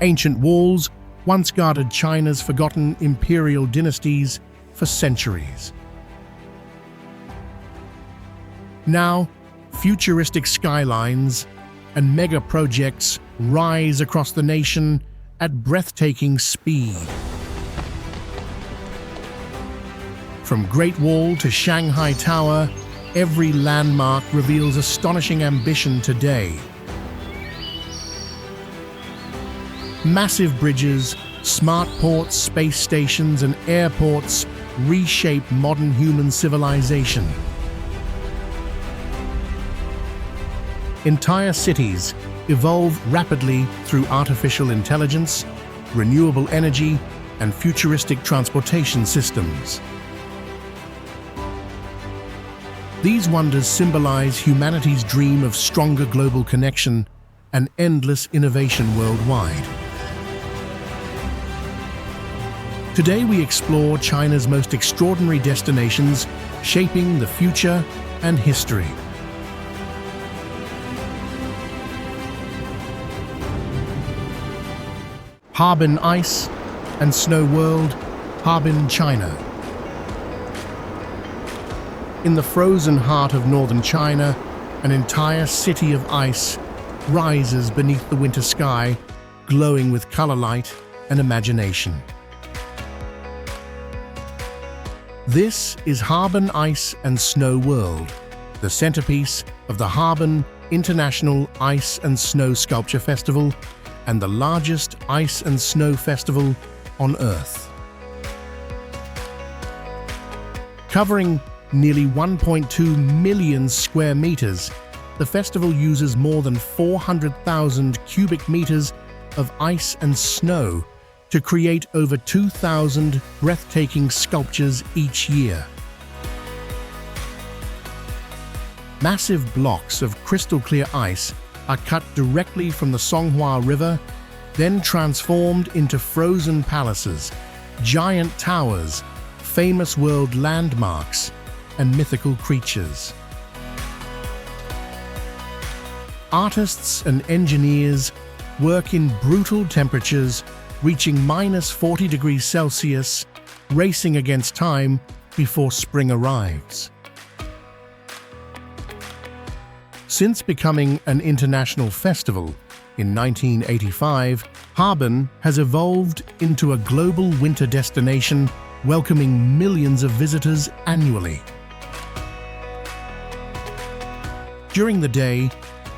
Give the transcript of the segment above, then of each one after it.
Ancient walls once guarded China's forgotten imperial dynasties for centuries. Now, futuristic skylines and mega projects rise across the nation at breathtaking speed. From Great Wall to Shanghai Tower, every landmark reveals astonishing ambition today. Massive bridges, smart ports, space stations, and airports reshape modern human civilization. Entire cities evolve rapidly through artificial intelligence, renewable energy, and futuristic transportation systems. These wonders symbolize humanity's dream of stronger global connection and endless innovation worldwide. Today we explore China's most extraordinary destinations, shaping the future and history. Harbin Ice and Snow World, Harbin, China. In the frozen heart of northern China, an entire city of ice rises beneath the winter sky, glowing with color light and imagination. This is Harbin Ice and Snow World, the centerpiece of the Harbin International Ice and Snow Sculpture Festival and the largest ice and snow festival on Earth. Covering nearly 1.2 million square meters, the festival uses more than 400,000 cubic meters of ice and snow to create over 2,000 breathtaking sculptures each year. Massive blocks of crystal-clear ice are cut directly from the Songhua River, then transformed into frozen palaces, giant towers, famous world landmarks, and mythical creatures. Artists and engineers work in brutal temperatures, reaching -40 degrees Celsius, racing against time before spring arrives. Since becoming an international festival in 1985, Harbin has evolved into a global winter destination, welcoming millions of visitors annually. During the day,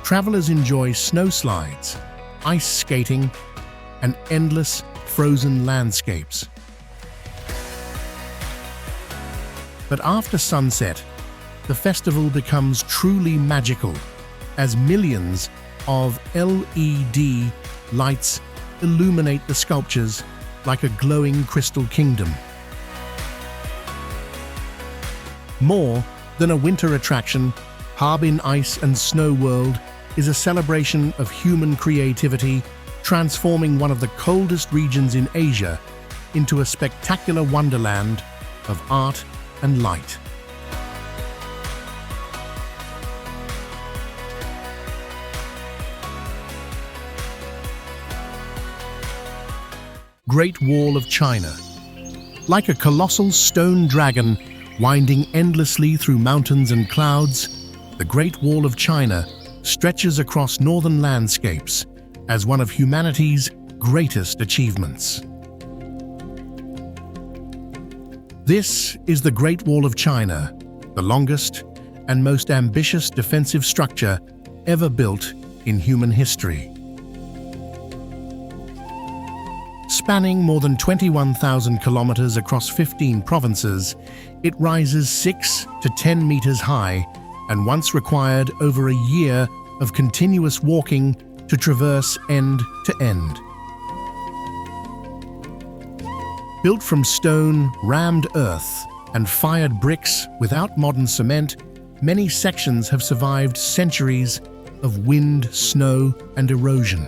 travelers enjoy snow slides, ice skating, and endless frozen landscapes. But after sunset, the festival becomes truly magical as millions of LED lights illuminate the sculptures like a glowing crystal kingdom. More than a winter attraction, Harbin Ice and Snow World is a celebration of human creativity, transforming one of the coldest regions in Asia into a spectacular wonderland of art and light. Great Wall of China. Like a colossal stone dragon winding endlessly through mountains and clouds, the Great Wall of China stretches across northern landscapes as one of humanity's greatest achievements. This is the Great Wall of China, the longest and most ambitious defensive structure ever built in human history. Spanning more than 21,000 kilometers across 15 provinces, it rises 6 to 10 meters high and once required over a year of continuous walking to traverse end to end. Built from stone, rammed earth, and fired bricks without modern cement, many sections have survived centuries of wind, snow, and erosion.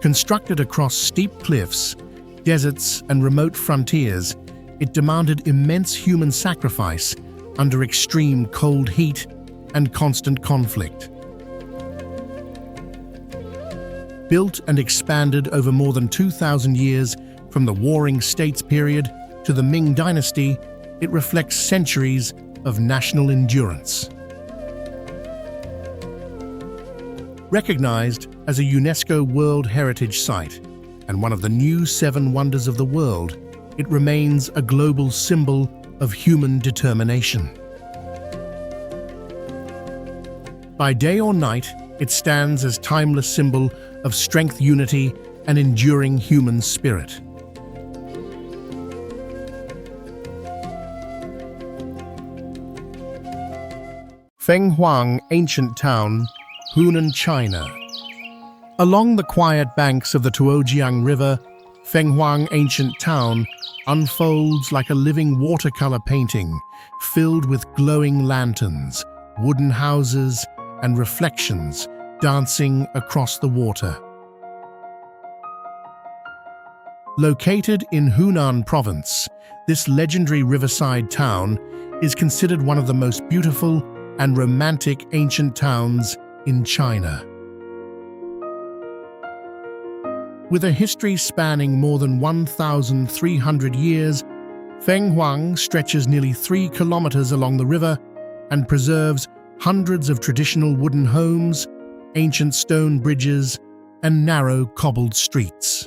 Constructed across steep cliffs, deserts, and remote frontiers, it demanded immense human sacrifice under extreme cold heat and constant conflict. Built and expanded over more than 2,000 years from the Warring States period to the Ming Dynasty, it reflects centuries of national endurance. Recognized as a UNESCO World Heritage Site and one of the new 7 wonders of the world, it remains a global symbol of human determination. By day or night, it stands as timeless symbol of strength, unity, and enduring human spirit. Fenghuang Ancient Town, Hunan, China. Along the quiet banks of the Tuojiang River, Fenghuang Ancient Town unfolds like a living watercolor painting filled with glowing lanterns, wooden houses, and reflections dancing across the water. Located in Hunan Province, this legendary riverside town is considered one of the most beautiful and romantic ancient towns in China. With a history spanning more than 1,300 years, Fenghuang stretches nearly 3 kilometers along the river and preserves hundreds of traditional wooden homes, ancient stone bridges, and narrow cobbled streets.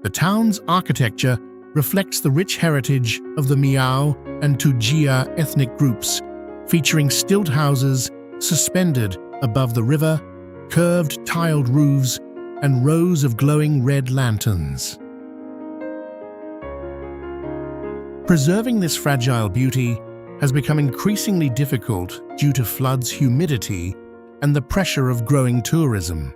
The town's architecture reflects the rich heritage of the Miao and Tujia ethnic groups, featuring stilt houses suspended above the river, curved tiled roofs, and rows of glowing red lanterns. Preserving this fragile beauty has become increasingly difficult due to floods, humidity, and the pressure of growing tourism.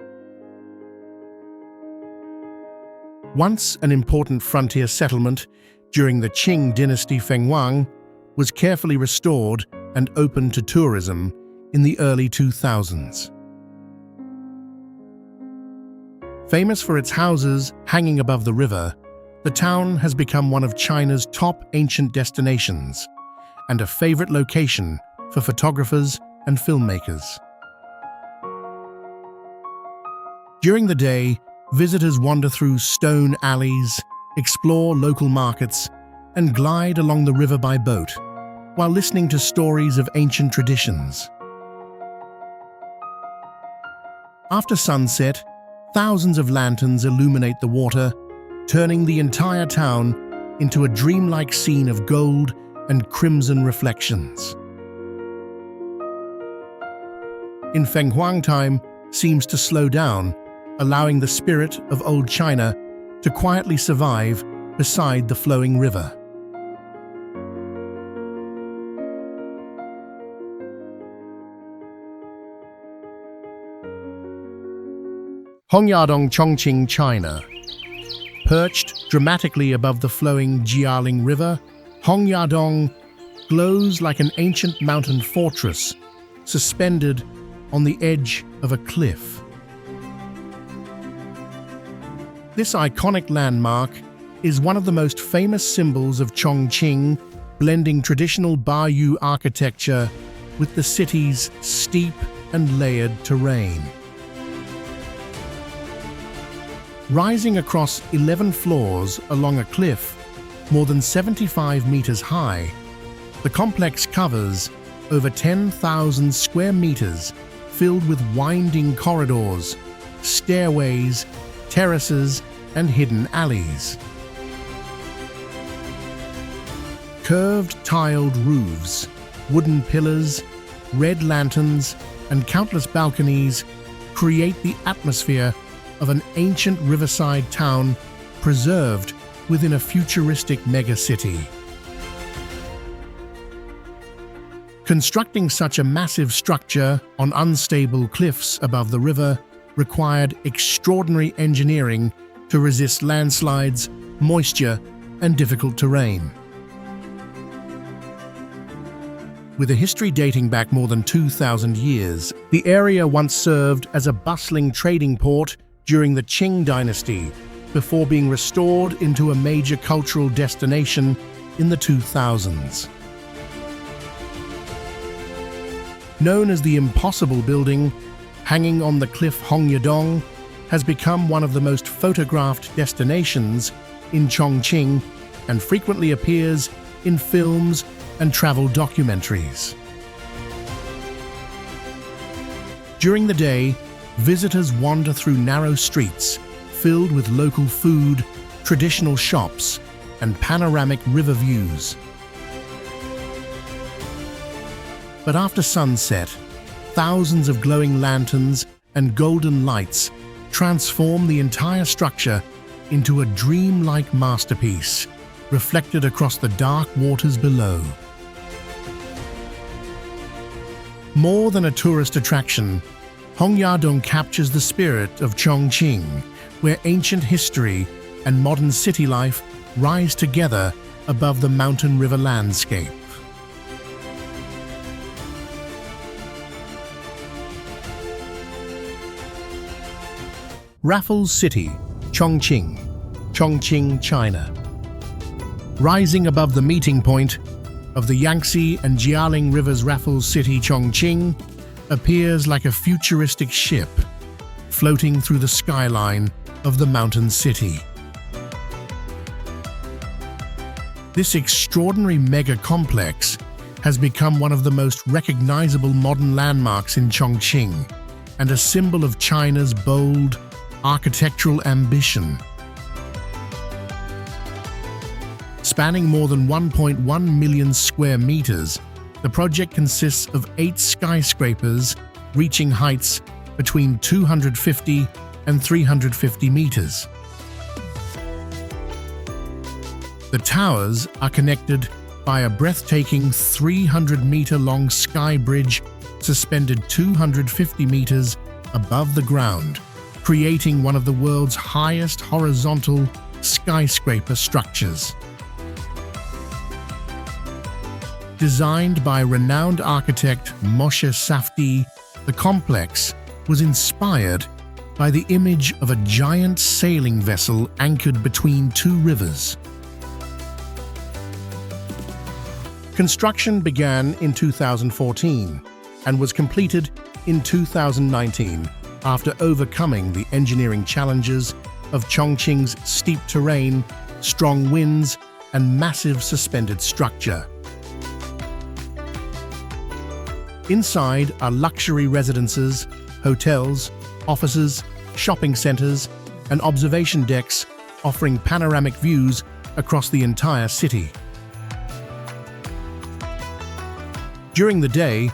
Once an important frontier settlement during the Qing dynasty, Fenghuang was carefully restored and opened to tourism in the early 2000s. Famous for its houses hanging above the river, the town has become one of China's top ancient destinations and a favorite location for photographers and filmmakers. During the day, visitors wander through stone alleys, explore local markets, and glide along the river by boat, while listening to stories of ancient traditions. After sunset, thousands of lanterns illuminate the water, turning the entire town into a dreamlike scene of gold and crimson reflections. In Fenghuang, time seems to slow down, allowing the spirit of old China to quietly survive beside the flowing river. Hongyadong, Chongqing, China. Perched dramatically above the flowing Jialing River, Hongyadong glows like an ancient mountain fortress suspended on the edge of a cliff. This iconic landmark is one of the most famous symbols of Chongqing, blending traditional Bayou architecture with the city's steep and layered terrain. Rising across 11 floors along a cliff more than 75 meters high, the complex covers over 10,000 square meters filled with winding corridors, stairways, terraces, and hidden alleys. Curved tiled roofs, wooden pillars, red lanterns, and countless balconies create the atmosphere of an ancient riverside town preserved within a futuristic megacity. Constructing such a massive structure on unstable cliffs above the river required extraordinary engineering to resist landslides, moisture, and difficult terrain. With a history dating back more than 2,000 years, the area once served as a bustling trading port during the Qing dynasty, before being restored into a major cultural destination in the 2000s. Known as the Impossible Building, hanging on the cliff Hongyadong, has become one of the most photographed destinations in Chongqing and frequently appears in films and travel documentaries. During the day, visitors wander through narrow streets filled with local food, traditional shops, and panoramic river views. But after sunset, thousands of glowing lanterns and golden lights transform the entire structure into a dreamlike masterpiece, reflected across the dark waters below. More than a tourist attraction, Hongyadong captures the spirit of Chongqing, where ancient history and modern city life rise together above the mountain river landscape. Raffles City, Chongqing, Chongqing, China. Rising above the meeting point of the Yangtze and Jialing Rivers, Raffles City, Chongqing appears like a futuristic ship floating through the skyline of the mountain city. This extraordinary mega-complex has become one of the most recognizable modern landmarks in Chongqing and a symbol of China's bold architectural ambition. Spanning more than 1.1 million square meters, the project consists of 8 skyscrapers reaching heights between 250 and 350 meters. The towers are connected by a breathtaking 300-meter-long sky bridge suspended 250 meters above the ground, creating one of the world's highest horizontal skyscraper structures. Designed by renowned architect Moshe Safdie, the complex was inspired by the image of a giant sailing vessel anchored between 2 rivers. Construction began in 2014 and was completed in 2019 after overcoming the engineering challenges of Chongqing's steep terrain, strong winds, and massive suspended structure. Inside are luxury residences, hotels, offices, shopping centers, and observation decks offering panoramic views across the entire city. During the day,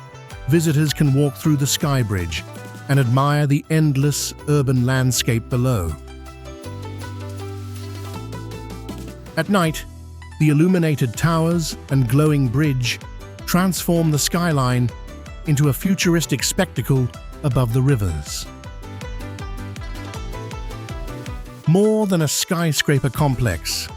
visitors can walk through the sky bridge and admire the endless urban landscape below. At night, the illuminated towers and glowing bridge transform the skyline into a futuristic spectacle above the rivers. More than a skyscraper complex,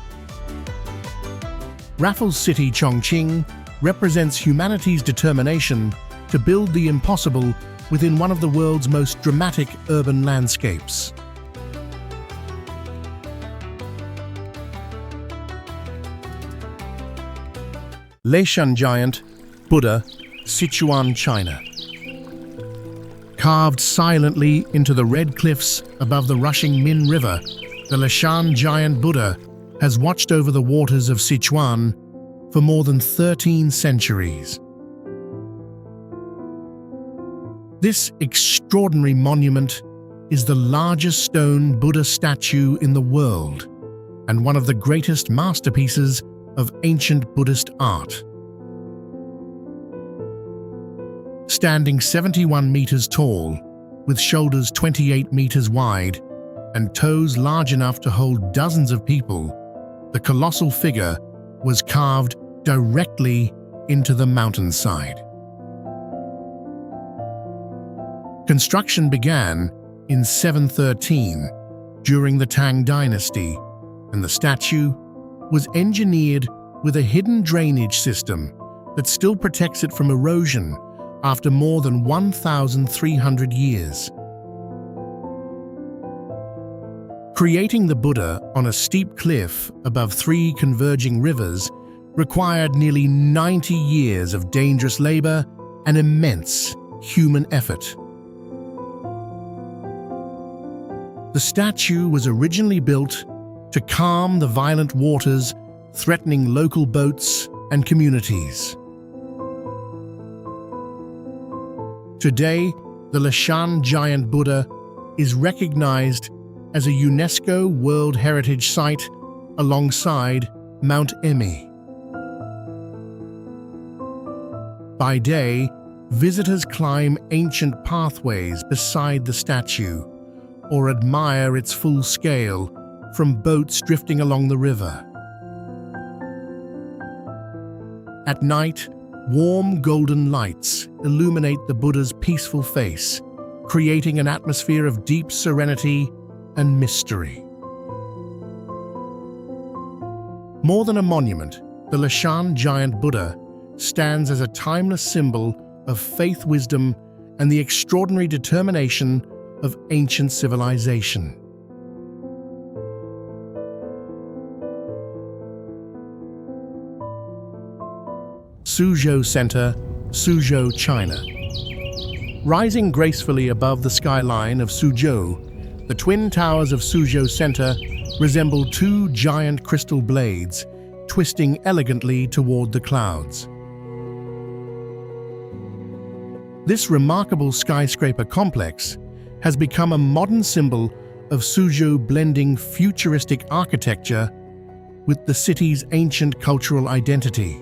Raffles City, Chongqing represents humanity's determination to build the impossible within one of the world's most dramatic urban landscapes. Leshan Giant Buddha, Sichuan, China. Carved silently into the red cliffs above the rushing Min River, the Leshan Giant Buddha has watched over the waters of Sichuan for more than 13 centuries. This extraordinary monument is the largest stone Buddha statue in the world and one of the greatest masterpieces of ancient Buddhist art. Standing 71 meters tall, with shoulders 28 meters wide and toes large enough to hold dozens of people, the colossal figure was carved directly into the mountainside. Construction began in 713 during the Tang Dynasty, and the statue was engineered with a hidden drainage system that still protects it from erosion after more than 1,300 years. Creating the Buddha on a steep cliff above 3 converging rivers required nearly 90 years of dangerous labor and immense human effort. The statue was originally built to calm the violent waters threatening local boats and communities. Today, the Leshan giant Buddha is recognized as a UNESCO World Heritage Site alongside Mount Emi. By day, visitors climb ancient pathways beside the statue or admire its full scale from boats drifting along the river. At night, warm golden lights illuminate the Buddha's peaceful face, creating an atmosphere of deep serenity and mystery. More than a monument, the Leshan giant Buddha stands as a timeless symbol of faith, wisdom, and the extraordinary determination of ancient civilization. Suzhou Center, Suzhou, China. Rising gracefully above the skyline of Suzhou, the twin towers of Suzhou Center resemble two giant crystal blades twisting elegantly toward the clouds. This remarkable skyscraper complex has become a modern symbol of Suzhou, blending futuristic architecture with the city's ancient cultural identity.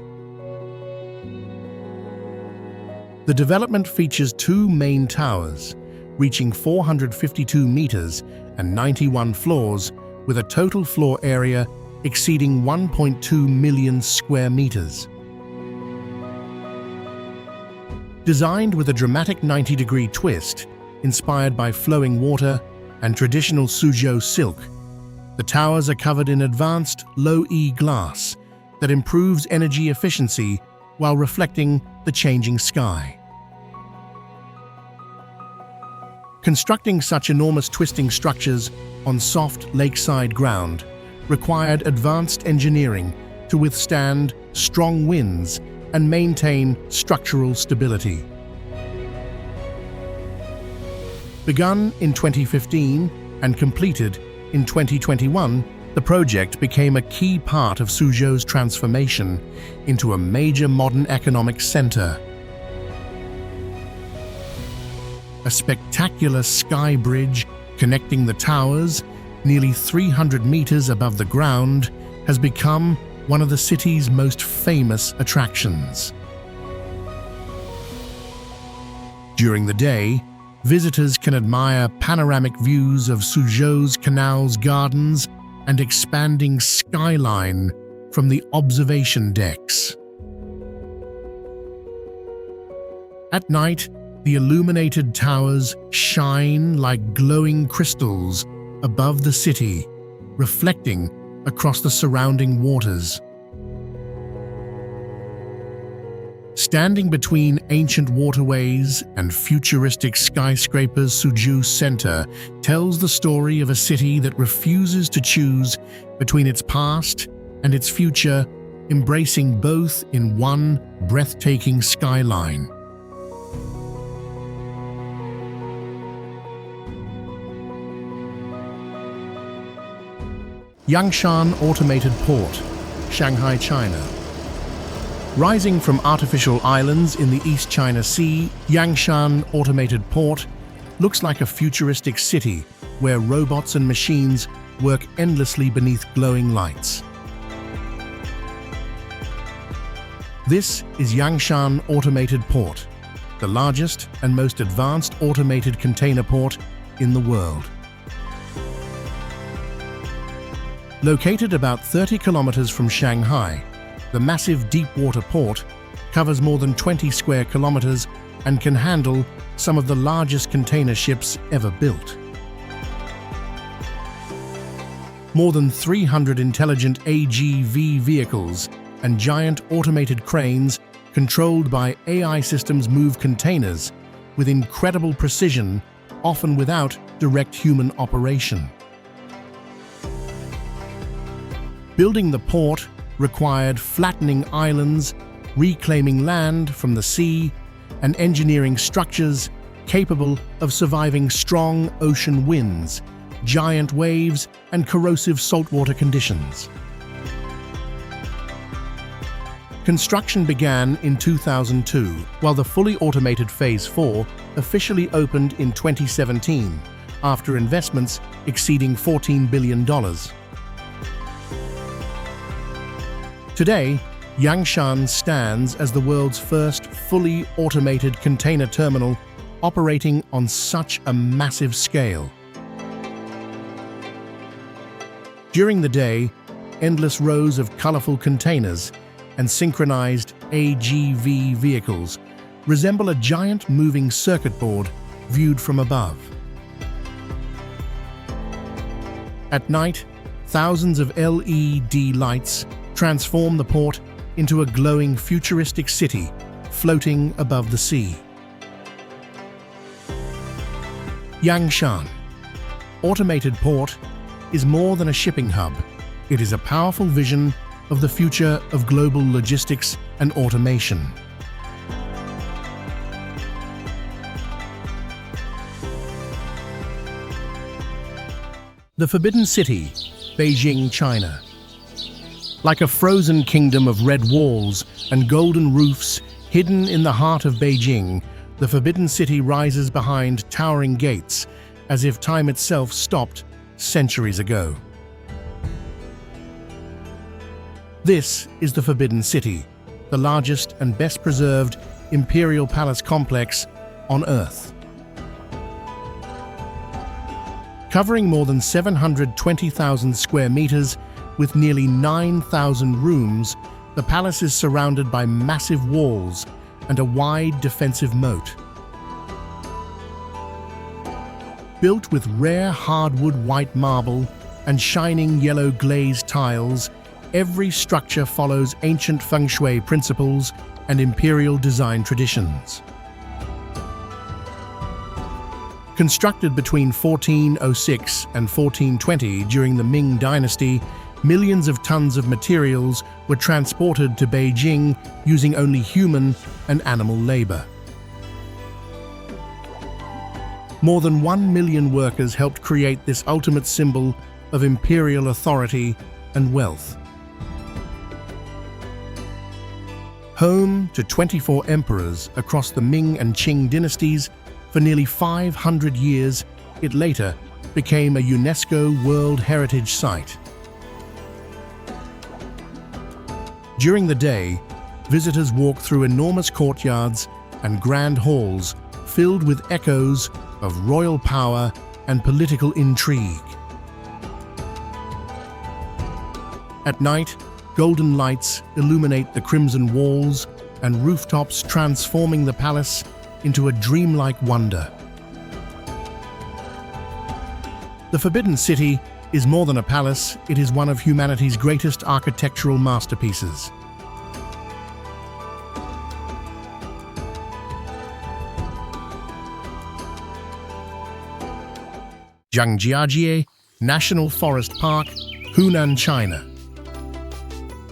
The development features two main towers, reaching 452 meters and 91 floors, with a total floor area exceeding 1.2 million square meters. Designed with a dramatic 90-degree twist, inspired by flowing water and traditional Suzhou silk, the towers are covered in advanced low-E glass that improves energy efficiency while reflecting the changing sky. Constructing such enormous twisting structures on soft lakeside ground required advanced engineering to withstand strong winds and maintain structural stability. Begun in 2015 and completed in 2021, the project became a key part of Suzhou's transformation into a major modern economic center. A spectacular sky bridge connecting the towers, nearly 300 meters above the ground, has become one of the city's most famous attractions. During the day, visitors can admire panoramic views of Suzhou's canals, gardens, and expanding skyline from the observation decks. At night, the illuminated towers shine like glowing crystals above the city, reflecting across the surrounding waters. Standing between ancient waterways and futuristic skyscrapers, Suzhou Center tells the story of a city that refuses to choose between its past and its future, embracing both in one breathtaking skyline. Yangshan Automated Port, Shanghai, China. Rising from artificial islands in the East China Sea, Yangshan Automated Port looks like a futuristic city where robots and machines work endlessly beneath glowing lights. This is Yangshan Automated Port, the largest and most advanced automated container port in the world. Located about 30 kilometers from Shanghai, the massive deep-water port covers more than 20 square kilometers and can handle some of the largest container ships ever built. More than 300 intelligent AGV vehicles and giant automated cranes controlled by AI systems move containers with incredible precision, often without direct human operation. Building the port required flattening islands, reclaiming land from the sea, and engineering structures capable of surviving strong ocean winds, giant waves, and corrosive saltwater conditions. Construction began in 2002, while the fully automated Phase 4 officially opened in 2017, after investments exceeding $14 billion. Today, Yangshan stands as the world's first fully automated container terminal operating on such a massive scale. During the day, endless rows of colorful containers and synchronized AGV vehicles resemble a giant moving circuit board viewed from above. At night, thousands of LED lights transform the port into a glowing futuristic city floating above the sea. Yangshan Automated Port is more than a shipping hub. It is a powerful vision of the future of global logistics and automation. The Forbidden City, Beijing, China. Like a frozen kingdom of red walls and golden roofs hidden in the heart of Beijing, the Forbidden City rises behind towering gates, as if time itself stopped centuries ago. This is the Forbidden City, the largest and best preserved imperial palace complex on Earth. Covering more than 720,000 square meters with nearly 9,000 rooms, the palace is surrounded by massive walls and a wide defensive moat. Built with rare hardwood white marble and shining yellow glazed tiles, every structure follows ancient feng shui principles and imperial design traditions. Constructed between 1406 and 1420 during the Ming Dynasty, millions of tons of materials were transported to Beijing using only human and animal labor. More than 1 million workers helped create this ultimate symbol of imperial authority and wealth. Home to 24 emperors across the Ming and Qing dynasties, for nearly 500 years, it later became a UNESCO World Heritage Site. During the day, visitors walk through enormous courtyards and grand halls filled with echoes of royal power and political intrigue. At night, golden lights illuminate the crimson walls and rooftops, transforming the palace into a dreamlike wonder. The Forbidden City is more than a palace, it is one of humanity's greatest architectural masterpieces. Zhangjiajie National Forest Park, Hunan, China.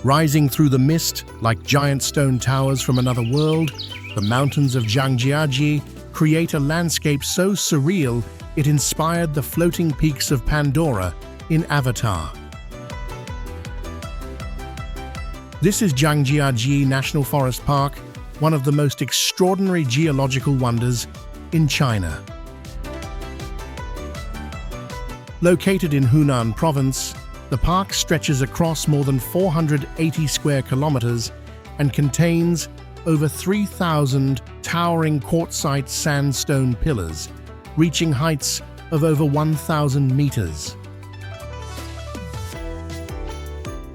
Rising through the mist like giant stone towers from another world, the mountains of Zhangjiajie create a landscape so surreal it inspired the floating peaks of Pandora in Avatar. This is Zhangjiajie National Forest Park, one of the most extraordinary geological wonders in China. Located in Hunan Province, the park stretches across more than 480 square kilometers and contains over 3,000 towering quartzite sandstone pillars, reaching heights of over 1,000 meters.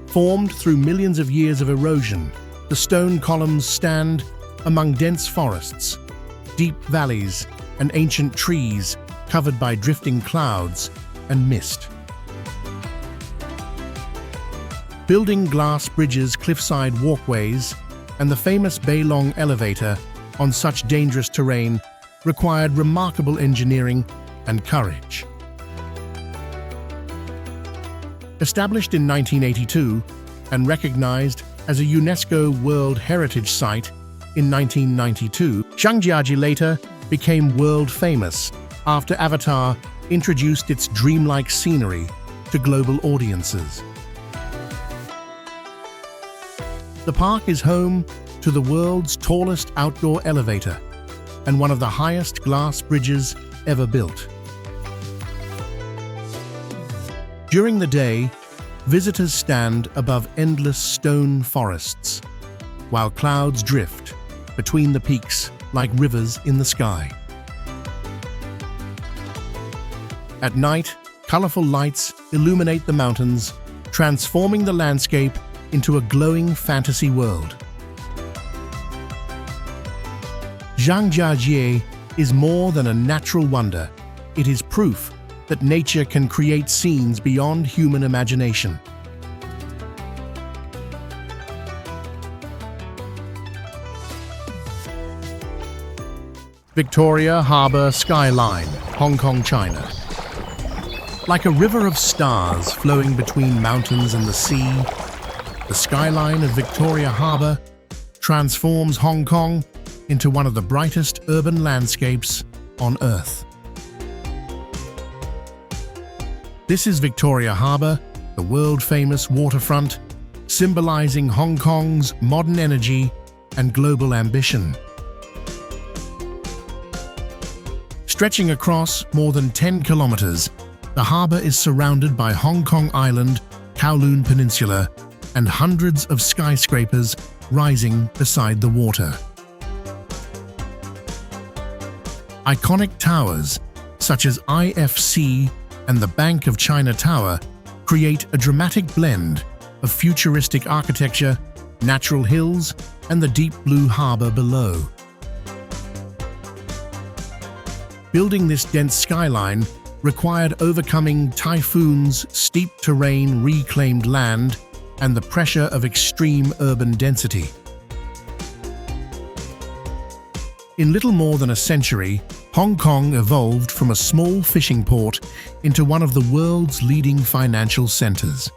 Formed through millions of years of erosion, the stone columns stand among dense forests, deep valleys, and ancient trees covered by drifting clouds and mist. Building glass bridges, cliffside walkways, and the famous Beilong elevator on such dangerous terrain required remarkable engineering and courage. Established in 1982 and recognized as a UNESCO World Heritage Site in 1992, Zhangjiajie later became world famous after Avatar introduced its dreamlike scenery to global audiences. The park is home to the world's tallest outdoor elevator and one of the highest glass bridges ever built. During the day, visitors stand above endless stone forests, while clouds drift between the peaks like rivers in the sky. At night, colorful lights illuminate the mountains, transforming the landscape into a glowing fantasy world. Zhangjiajie is more than a natural wonder. It is proof that nature can create scenes beyond human imagination. Victoria Harbour Skyline, Hong Kong, China. Like a river of stars flowing between mountains and the sea, the skyline of Victoria Harbour transforms Hong Kong into one of the brightest urban landscapes on Earth. This is Victoria Harbour, the world-famous waterfront, symbolizing Hong Kong's modern energy and global ambition. Stretching across more than 10 kilometers, the harbour is surrounded by Hong Kong Island, Kowloon Peninsula, and hundreds of skyscrapers rising beside the water. Iconic towers, such as IFC and the Bank of China Tower, create a dramatic blend of futuristic architecture, natural hills, and the deep blue harbour below. Building this dense skyline required overcoming typhoons, steep terrain, reclaimed land, and the pressure of extreme urban density. In little more than a century, Hong Kong evolved from a small fishing port into one of the world's leading financial centres.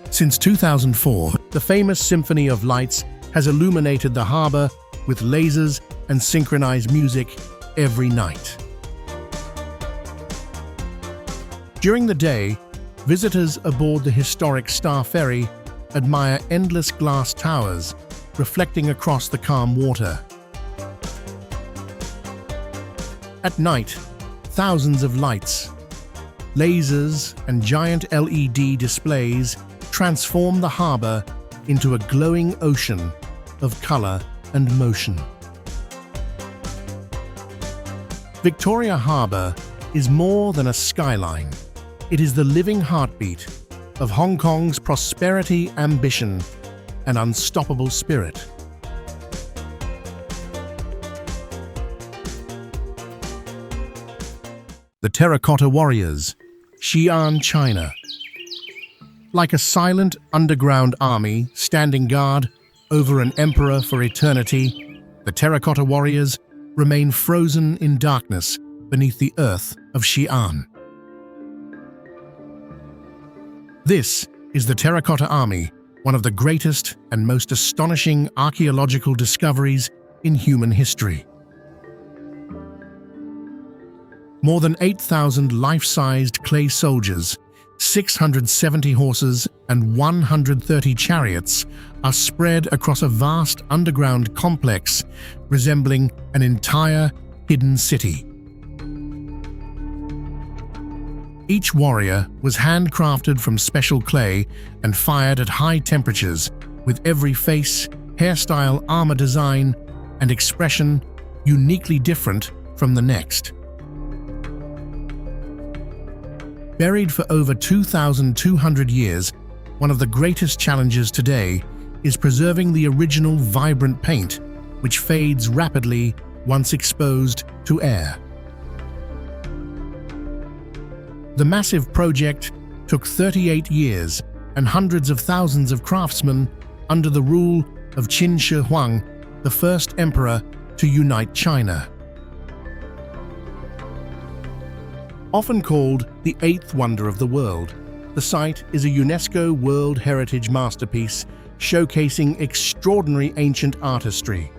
Since 2004, the famous Symphony of Lights has illuminated the harbour with lasers and synchronized music every night. During the day, visitors aboard the historic Star Ferry admire endless glass towers reflecting across the calm water. At night, thousands of lights, lasers, and giant LED displays transform the harbour into a glowing ocean of colour and motion. Victoria Harbour is more than a skyline. It is the living heartbeat of Hong Kong's prosperity, ambition, and unstoppable spirit. The Terracotta Warriors, Xi'an, China. Like a silent underground army standing guard over an emperor for eternity, the Terracotta Warriors remain frozen in darkness beneath the earth of Xi'an. This is the Terracotta Army, one of the greatest and most astonishing archaeological discoveries in human history. More than 8,000 life-sized clay soldiers, 670 horses, and 130 chariots are spread across a vast underground complex resembling an entire hidden city. Each warrior was handcrafted from special clay and fired at high temperatures, with every face, hairstyle, armor design, and expression uniquely different from the next. Buried for over 2,200 years, one of the greatest challenges today is preserving the original vibrant paint, which fades rapidly once exposed to air. The massive project took 38 years and hundreds of thousands of craftsmen under the rule of Qin Shi Huang, the first emperor to unite China. Often called the eighth wonder of the world, the site is a UNESCO World Heritage Masterpiece showcasing extraordinary ancient artistry.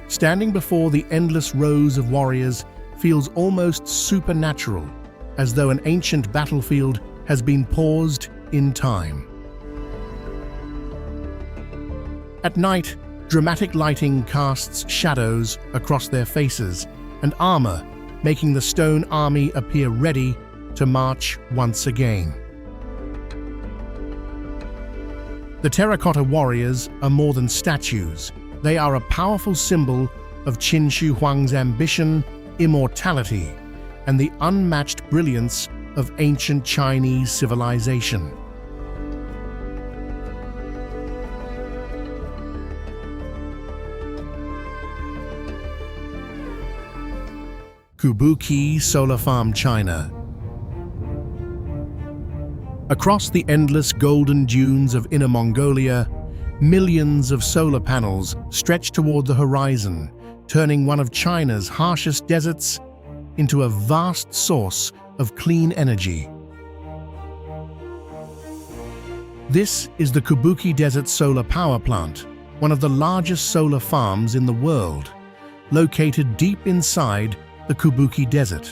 Standing before the endless rows of warriors feels almost supernatural, as though an ancient battlefield has been paused in time. At night, dramatic lighting casts shadows across their faces and armor, making the stone army appear ready to march once again. The terracotta warriors are more than statues. They are a powerful symbol of Qin Shi Huang's ambition, immortality, and the unmatched brilliance of ancient Chinese civilization. Kabuki Solar Farm, China. Across the endless golden dunes of Inner Mongolia, millions of solar panels stretch toward the horizon, turning one of China's harshest deserts into a vast source of clean energy. This is the Kabuki Desert Solar Power Plant, one of the largest solar farms in the world, located deep inside the Kabuki Desert.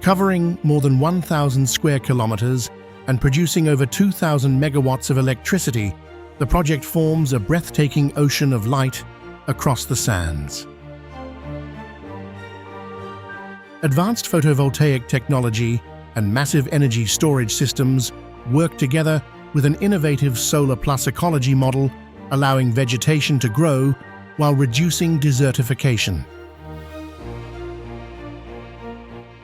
Covering more than 1,000 square kilometers and producing over 2,000 megawatts of electricity, the project forms a breathtaking ocean of light across the sands. Advanced photovoltaic technology and massive energy storage systems work together with an innovative solar plus ecology model, allowing vegetation to grow while reducing desertification.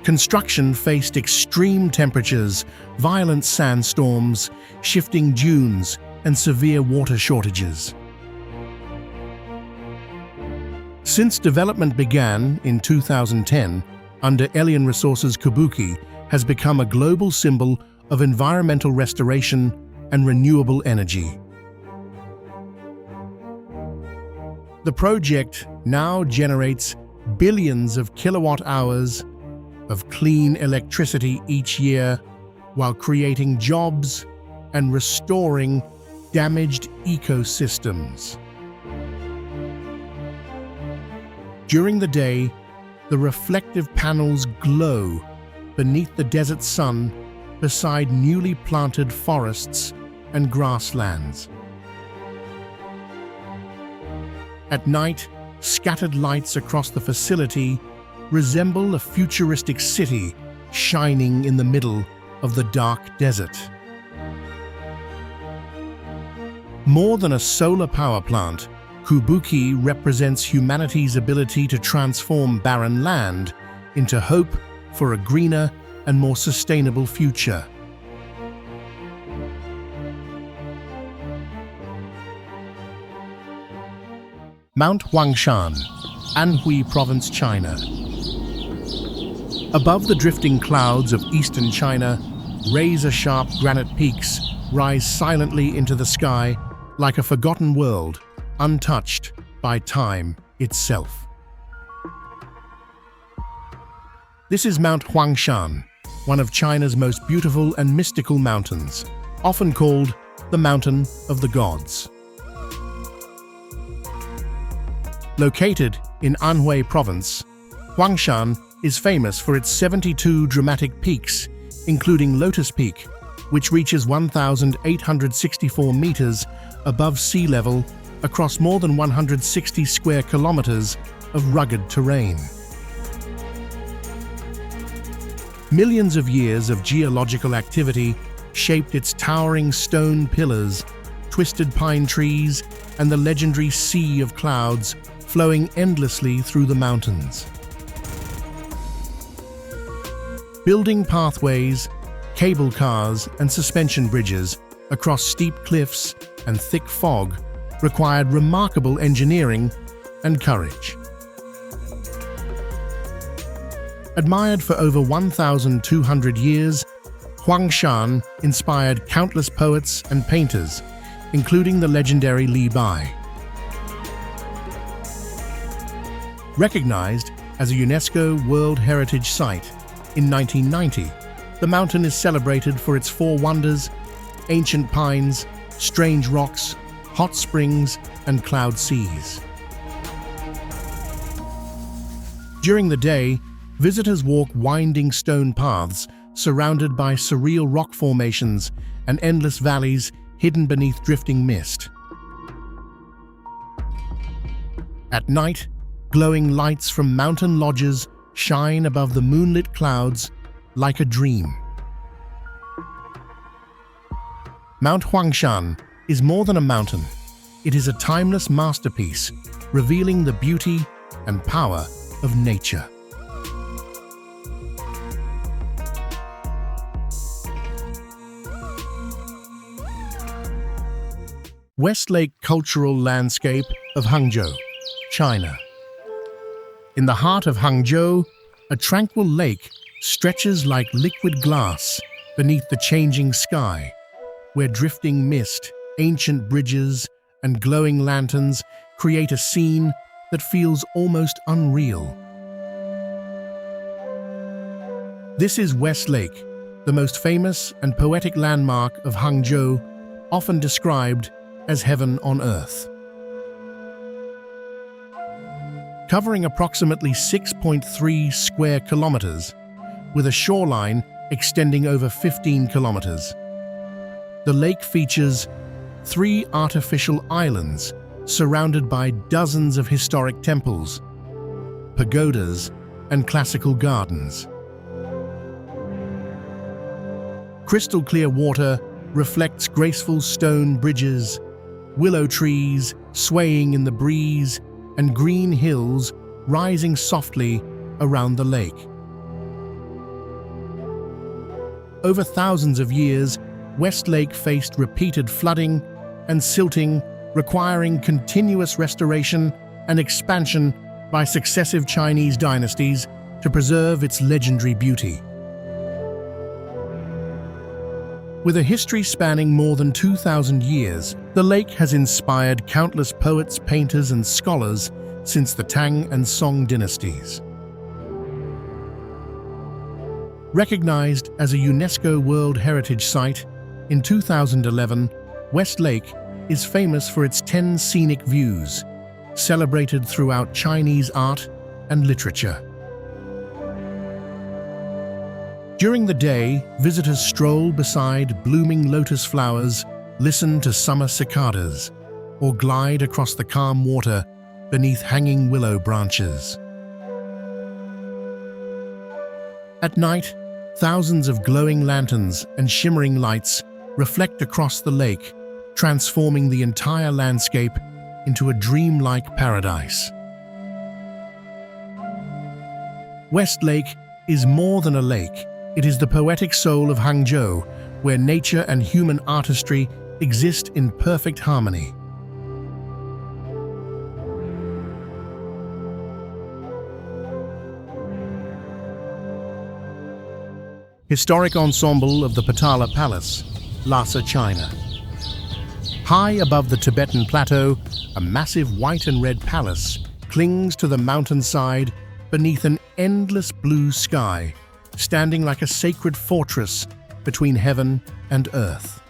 Construction faced extreme temperatures, violent sandstorms, shifting dunes, and severe water shortages. Since development began in 2010, under Alien Resources, Kabuki has become a global symbol of environmental restoration and renewable energy. The project now generates billions of kilowatt-hours of clean electricity each year, while creating jobs and restoring damaged ecosystems. During the day, the reflective panels glow beneath the desert sun beside newly planted forests and grasslands. At night, scattered lights across the facility resemble a futuristic city shining in the middle of the dark desert. More than a solar power plant, Kabuki represents humanity's ability to transform barren land into hope for a greener and more sustainable future. Mount Huangshan, Anhui Province, China. Above the drifting clouds of eastern China, razor-sharp granite peaks rise silently into the sky like a forgotten world, untouched by time itself. This is Mount Huangshan, one of China's most beautiful and mystical mountains, often called the Mountain of the Gods. Located in Anhui Province, Huangshan is famous for its 72 dramatic peaks, including Lotus Peak, which reaches 1,864 meters above sea level across more than 160 square kilometers of rugged terrain. Millions of years of geological activity shaped its towering stone pillars, twisted pine trees, and the legendary sea of clouds flowing endlessly through the mountains. Building pathways, cable cars, and suspension bridges across steep cliffs and thick fog required remarkable engineering and courage. Admired for over 1,200 years, Huangshan inspired countless poets and painters, including the legendary Li Bai. Recognized as a UNESCO World Heritage Site in 1990, the mountain is celebrated for its four wonders: ancient pines, strange rocks, hot springs, and cloud seas. During the day, visitors walk winding stone paths surrounded by surreal rock formations and endless valleys hidden beneath drifting mist. At night, glowing lights from mountain lodges shine above the moonlit clouds like a dream. Mount Huangshan is more than a mountain. It is a timeless masterpiece, revealing the beauty and power of nature. Westlake Cultural Landscape of Hangzhou, China. In the heart of Hangzhou, a tranquil lake stretches like liquid glass beneath the changing sky, where drifting mist, ancient bridges, and glowing lanterns create a scene that feels almost unreal. This is Westlake, the most famous and poetic landmark of Hangzhou, often described as heaven on earth. Covering approximately 6.3 square kilometers, with a shoreline extending over 15 kilometers. The lake features 3 artificial islands surrounded by dozens of historic temples, pagodas, and classical gardens. Crystal clear water reflects graceful stone bridges, willow trees swaying in the breeze, and green hills rising softly around the lake. Over thousands of years, Westlake faced repeated flooding and silting, requiring continuous restoration and expansion by successive Chinese dynasties to preserve its legendary beauty. With a history spanning more than 2,000 years, the lake has inspired countless poets, painters, and scholars since the Tang and Song dynasties. Recognized as a UNESCO World Heritage Site, in 2011, Westlake is famous for its 10 scenic views, celebrated throughout Chinese art and literature. During the day, visitors stroll beside blooming lotus flowers, listen to summer cicadas, or glide across the calm water beneath hanging willow branches. At night, thousands of glowing lanterns and shimmering lights reflect across the lake, transforming the entire landscape into a dreamlike paradise. Westlake is more than a lake. It is the poetic soul of Hangzhou, where nature and human artistry exist in perfect harmony. Historic ensemble of the Potala Palace, Lhasa, China. High above the Tibetan plateau, a massive white and red palace clings to the mountainside beneath an endless blue sky, standing like a sacred fortress between heaven and earth.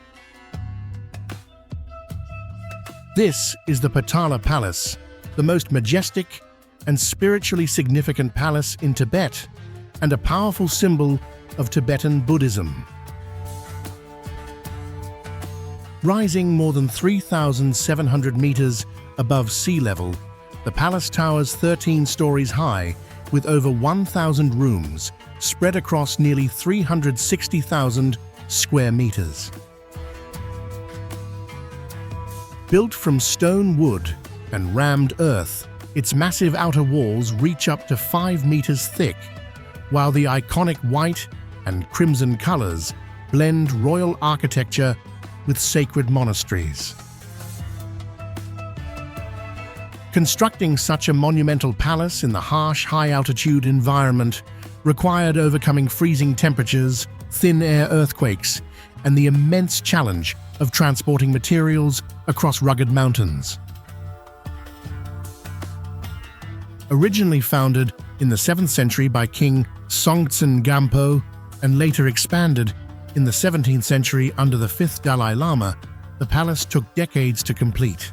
This is the Potala Palace, the most majestic and spiritually significant palace in Tibet, and a powerful symbol of Tibetan Buddhism. Rising more than 3,700 meters above sea level, the palace towers 13 stories high with over 1,000 rooms, spread across nearly 360,000 square meters. Built from stone wood and rammed earth, its massive outer walls reach up to 5 meters thick, while the iconic white and crimson colors blend royal architecture with sacred monasteries. Constructing such a monumental palace in the harsh, high-altitude environment required overcoming freezing temperatures, thin air earthquakes, and the immense challenge of transporting materials across rugged mountains. Originally founded in the 7th century by King Songtsen Gampo and later expanded in the 17th century under the 5th Dalai Lama, the palace took decades to complete.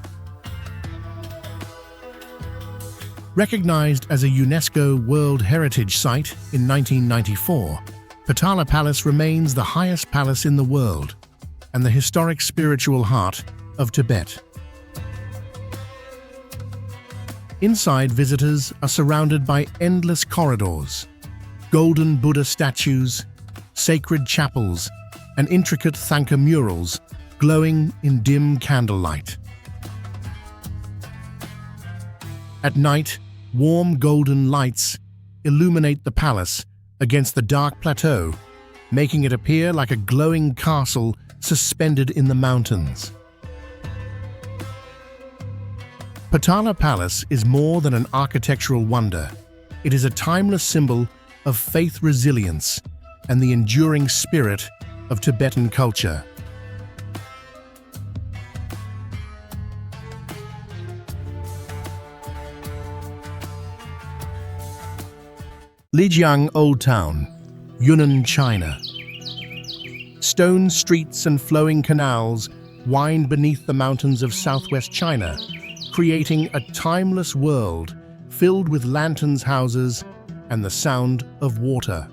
Recognized as a UNESCO World Heritage Site in 1994, Potala Palace remains the highest palace in the world and the historic spiritual heart of Tibet. Inside, visitors are surrounded by endless corridors, golden Buddha statues, sacred chapels, and intricate Thangka murals glowing in dim candlelight. At night, warm golden lights illuminate the palace against the dark plateau, making it appear like a glowing castle suspended in the mountains. Potala Palace is more than an architectural wonder. It is a timeless symbol of faith, resilience, and the enduring spirit of Tibetan culture. Lijiang Old Town, Yunnan, China. Stone streets and flowing canals wind beneath the mountains of southwest China, creating a timeless world filled with lanterns, houses, and the sound of water.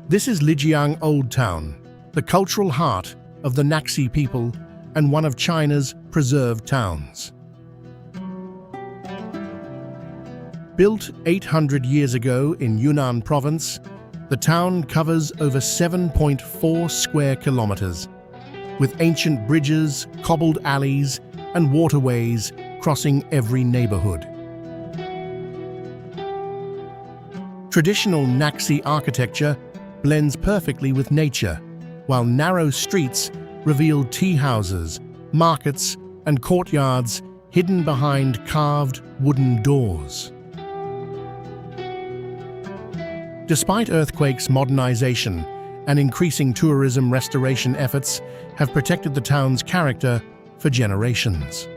This is Lijiang Old Town, the cultural heart of the Naxi people and one of China's preserved towns. Built 800 years ago in Yunnan province, the town covers over 7.4 square kilometers, with ancient bridges, cobbled alleys, and waterways crossing every neighborhood. Traditional Naxi architecture blends perfectly with nature, while narrow streets reveal tea houses, markets, and courtyards hidden behind carved wooden doors. Despite earthquakes, modernization and increasing tourism, restoration efforts have protected the town's character for generations.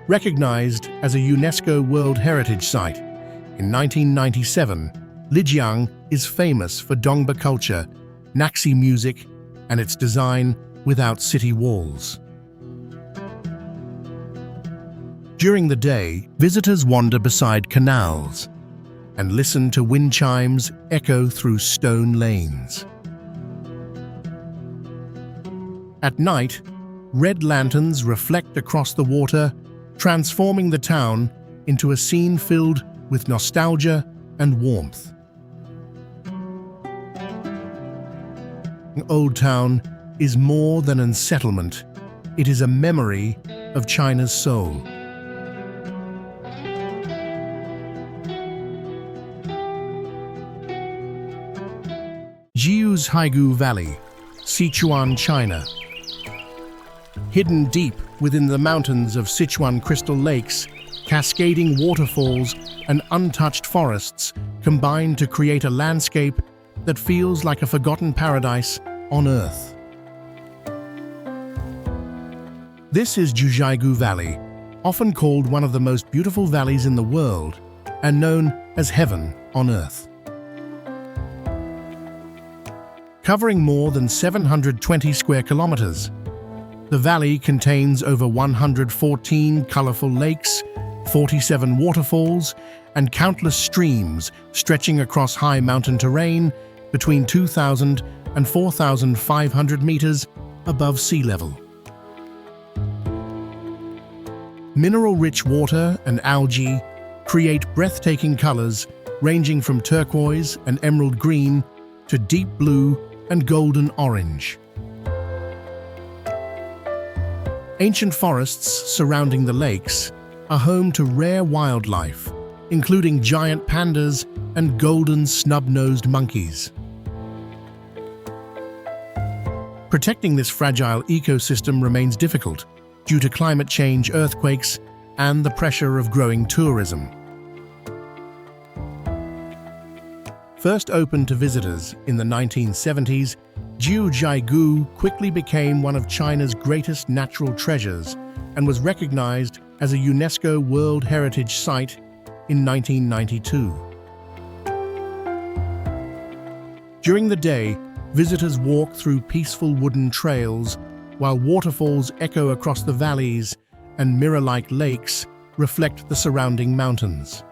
Recognized as a UNESCO World Heritage Site in 1997, Lijiang is famous for Dongba culture, Naxi music, and its design without city walls. During the day, visitors wander beside canals and listen to wind chimes echo through stone lanes. At night, red lanterns reflect across the water, transforming the town into a scene filled with nostalgia and warmth. Old Town is more than a settlement. It is a memory of China's soul. Zhuhai Valley, Sichuan, China. Hidden deep within the mountains of Sichuan crystal lakes, cascading waterfalls and untouched forests combine to create a landscape that feels like a forgotten paradise on Earth. This is Zhuhai Valley, often called one of the most beautiful valleys in the world and known as heaven on Earth. Covering more than 720 square kilometers, the valley contains over 114 colorful lakes, 47 waterfalls, and countless streams stretching across high mountain terrain between 2,000 and 4,500 meters above sea level. Mineral-rich water and algae create breathtaking colors ranging from turquoise and emerald green to deep blue and golden orange. Ancient forests surrounding the lakes are home to rare wildlife, including giant pandas and golden snub-nosed monkeys. Protecting this fragile ecosystem remains difficult due to climate change, earthquakes, and the pressure of growing tourism. First opened to visitors in the 1970s, Zhuhai quickly became one of China's greatest natural treasures and was recognized as a UNESCO World Heritage Site in 1992. During the day, visitors walk through peaceful wooden trails, while waterfalls echo across the valleys and mirror-like lakes reflect the surrounding mountains.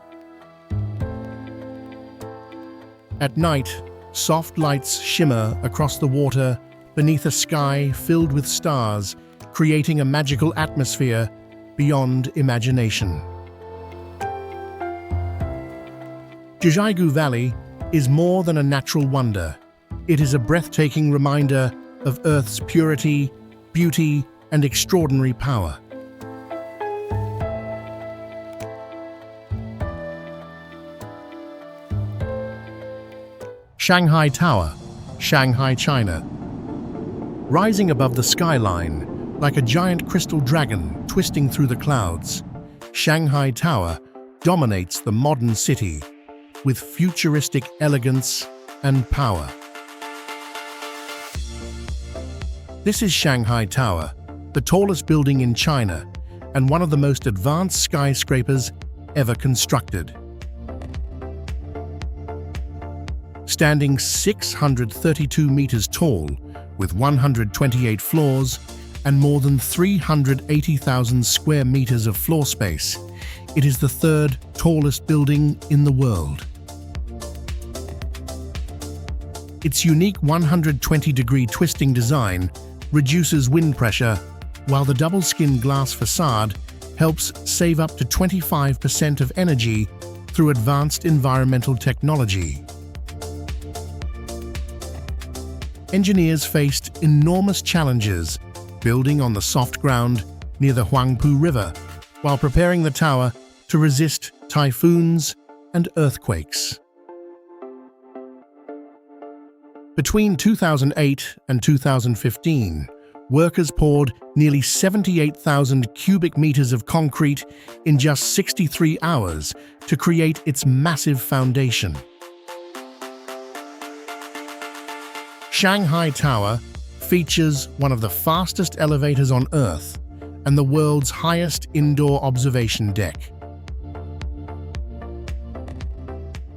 At night, soft lights shimmer across the water beneath a sky filled with stars, creating a magical atmosphere beyond imagination. Zhuhai Valley is more than a natural wonder. It is a breathtaking reminder of Earth's purity, beauty, and extraordinary power. Shanghai Tower, Shanghai, China. Rising above the skyline, like a giant crystal dragon twisting through the clouds, Shanghai Tower dominates the modern city with futuristic elegance and power. This is Shanghai Tower, the tallest building in China and one of the most advanced skyscrapers ever constructed. Standing 632 meters tall, with 128 floors and more than 380,000 square meters of floor space, it is the third tallest building in the world. Its unique 120-degree twisting design reduces wind pressure, while the double-skin glass facade helps save up to 25% of energy through advanced environmental technology. Engineers faced enormous challenges building on the soft ground near the Huangpu River while preparing the tower to resist typhoons and earthquakes. Between 2008 and 2015, workers poured nearly 78,000 cubic meters of concrete in just 63 hours to create its massive foundation. Shanghai Tower features one of the fastest elevators on Earth and the world's highest indoor observation deck.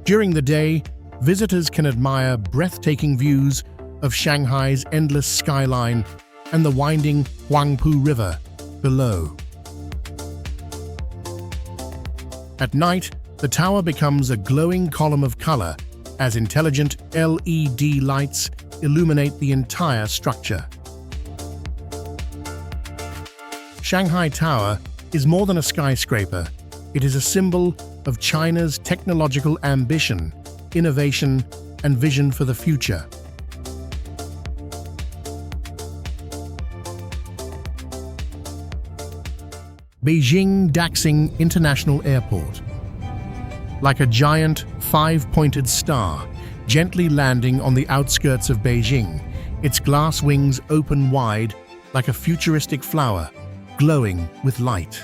During the day, visitors can admire breathtaking views of Shanghai's endless skyline and the winding Huangpu River below. At night, the tower becomes a glowing column of color as intelligent LED lights illuminate the entire structure. Shanghai Tower is more than a skyscraper. It is a symbol of China's technological ambition, innovation, and vision for the future. Beijing Daxing International Airport. Like a giant, five-pointed star, gently landing on the outskirts of Beijing, its glass wings open wide like a futuristic flower, glowing with light.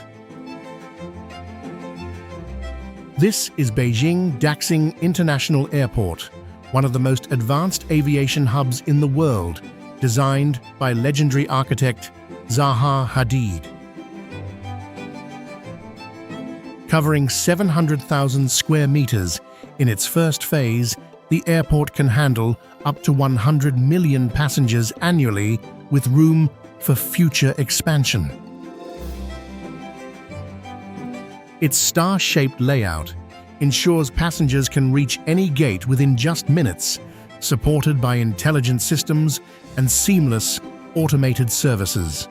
This is Beijing Daxing International Airport, one of the most advanced aviation hubs in the world, designed by legendary architect Zaha Hadid. Covering 700,000 square meters, in its first phase, the airport can handle up to 100 million passengers annually, with room for future expansion. Its star-shaped layout ensures passengers can reach any gate within just minutes, supported by intelligent systems and seamless automated services.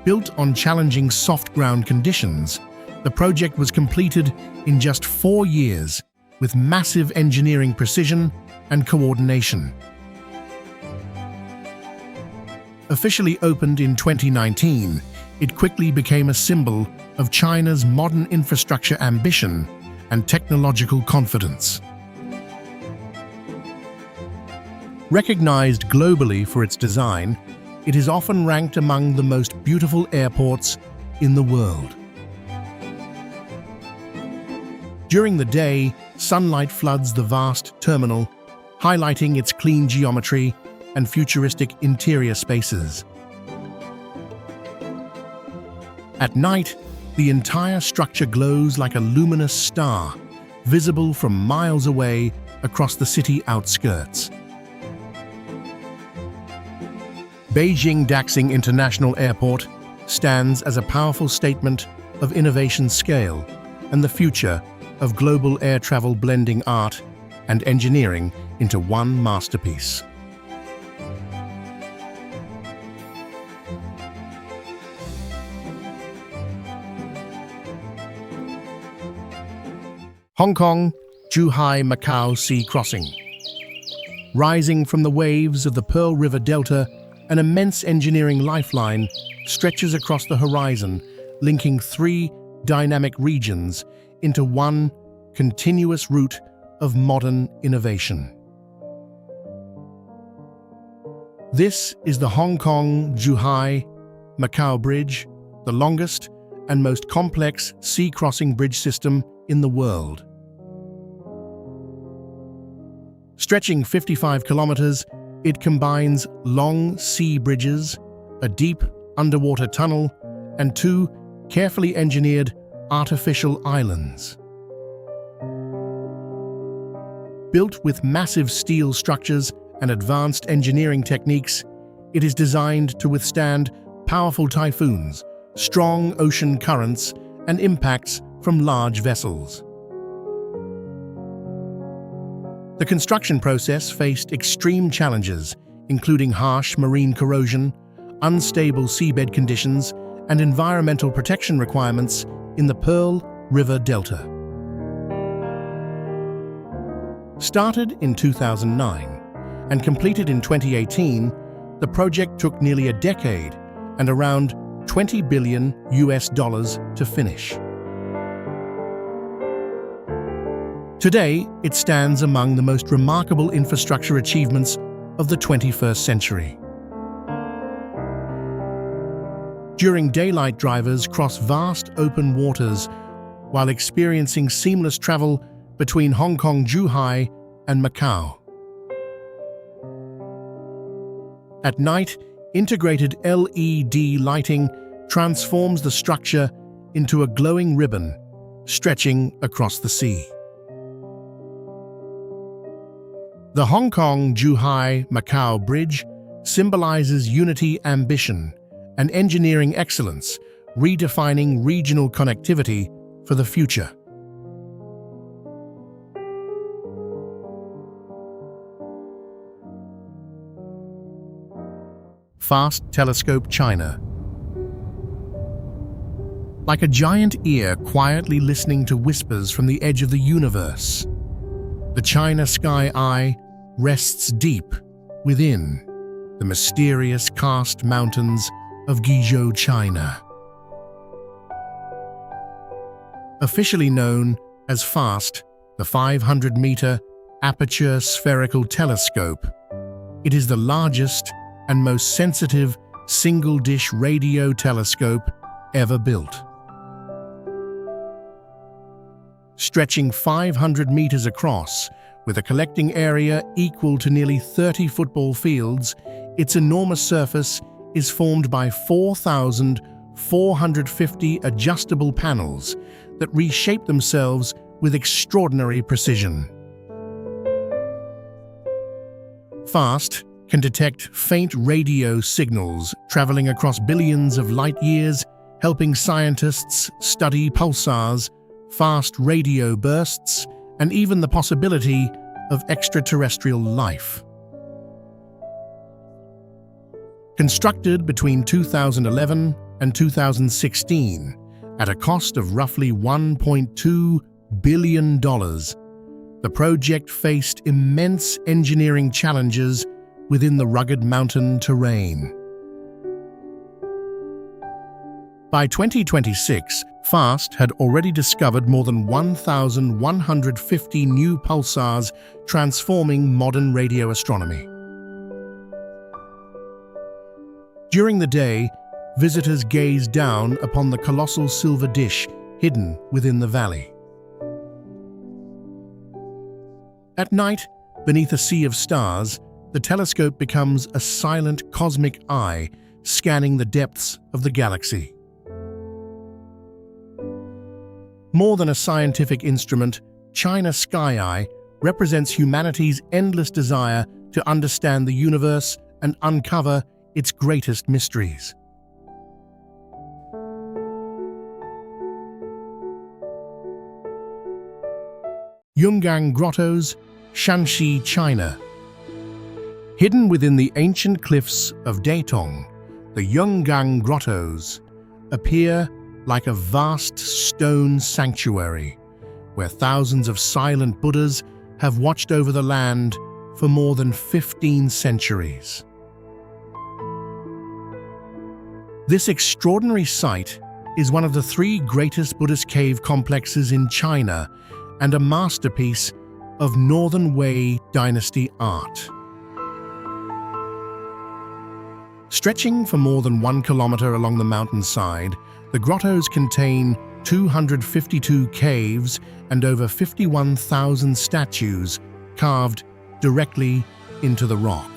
Built on challenging soft ground conditions, the project was completed in just 4 years with massive engineering precision and coordination. Officially opened in 2019, it quickly became a symbol of China's modern infrastructure ambition and technological confidence. Recognized globally for its design, it is often ranked among the most beautiful airports in the world. During the day, sunlight floods the vast terminal, highlighting its clean geometry and futuristic interior spaces. At night, the entire structure glows like a luminous star, visible from miles away across the city outskirts. Beijing Daxing International Airport stands as a powerful statement of innovation scale and the future of global air travel, blending art and engineering into one masterpiece. Hong Kong, Zhuhai, Macau Sea Crossing. Rising from the waves of the Pearl River Delta, an immense engineering lifeline stretches across the horizon, linking three dynamic regions into one continuous route of modern innovation. This is the Hong Kong-Zhuhai Macau Bridge, the longest and most complex sea-crossing bridge system in the world. Stretching 55 kilometers, it combines long sea bridges, a deep underwater tunnel, and two carefully engineered artificial islands. Built with massive steel structures and advanced engineering techniques, it is designed to withstand powerful typhoons, strong ocean currents, and impacts from large vessels. The construction process faced extreme challenges, including harsh marine corrosion, unstable seabed conditions, and environmental protection requirements in the Pearl River Delta. Started in 2009 and completed in 2018, the project took nearly a decade and around $20 billion to finish. Today, it stands among the most remarkable infrastructure achievements of the 21st century. During daylight, drivers cross vast open waters while experiencing seamless travel between Hong Kong, Zhuhai, and Macau. At night, integrated LED lighting transforms the structure into a glowing ribbon stretching across the sea. The Hong Kong-Zhuhai-Macau Bridge symbolizes unity, ambition, and engineering excellence, redefining regional connectivity for the future. Fast Telescope China. Like a giant ear quietly listening to whispers from the edge of the universe, the China Sky Eye rests deep within the mysterious karst mountains of Guizhou, China. Officially known as FAST, the 500-meter aperture spherical telescope, it is the largest and most sensitive single-dish radio telescope ever built. Stretching 500 meters across, with a collecting area equal to nearly 30 football fields, its enormous surface is formed by 4,450 adjustable panels that reshape themselves with extraordinary precision. FAST can detect faint radio signals traveling across billions of light years, helping scientists study pulsars, fast radio bursts, and even the possibility of extraterrestrial life. Constructed between 2011 and 2016, at a cost of roughly $1.2 billion, the project faced immense engineering challenges within the rugged mountain terrain. By 2026, FAST had already discovered more than 1,150 new pulsars, transforming modern radio astronomy. During the day, visitors gaze down upon the colossal silver dish hidden within the valley. At night, beneath a sea of stars, the telescope becomes a silent cosmic eye scanning the depths of the galaxy. More than a scientific instrument, China Sky Eye represents humanity's endless desire to understand the universe and uncover its greatest mysteries. Yungang Grottoes, Shanxi, China. Hidden within the ancient cliffs of Daxing, the Yungang Grottoes appear like a vast stone sanctuary where thousands of silent Buddhas have watched over the land for more than 15 centuries. This extraordinary site is one of the 3 greatest Buddhist cave complexes in China and a masterpiece of Northern Wei dynasty art. Stretching for more than 1 kilometer along the mountainside, the grottos contain 252 caves and over 51,000 statues carved directly into the rock.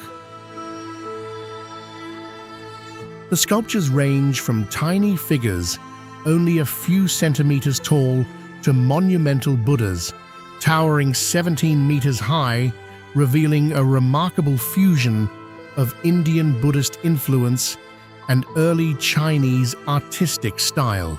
The sculptures range from tiny figures only a few centimeters tall to monumental Buddhas towering 17 meters high, revealing a remarkable fusion of Indian Buddhist influence and early Chinese artistic style.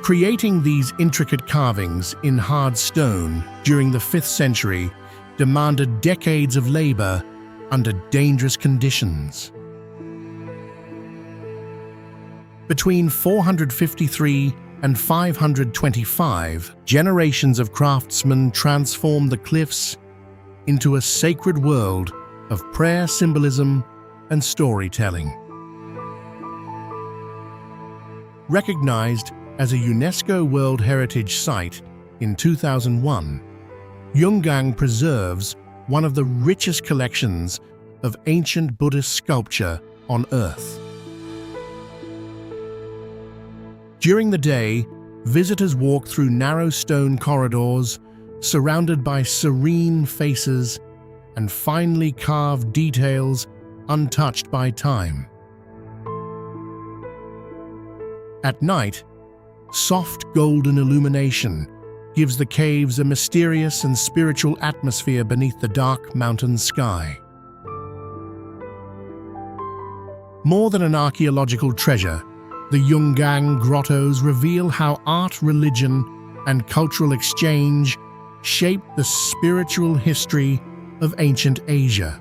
Creating these intricate carvings in hard stone during the 5th century demanded decades of labor under dangerous conditions. Between 453 and 525, generations of craftsmen transformed the cliffs into a sacred world of prayer symbolism and storytelling. Recognized as a UNESCO World Heritage Site in 2001, Yungang preserves one of the richest collections of ancient Buddhist sculpture on Earth. During the day, visitors walk through narrow stone corridors surrounded by serene faces and finely carved details untouched by time. At night, soft golden illumination gives the caves a mysterious and spiritual atmosphere beneath the dark mountain sky. More than an archaeological treasure, the Yungang Grottoes reveal how art, religion, and cultural exchange shaped the spiritual history of ancient Asia.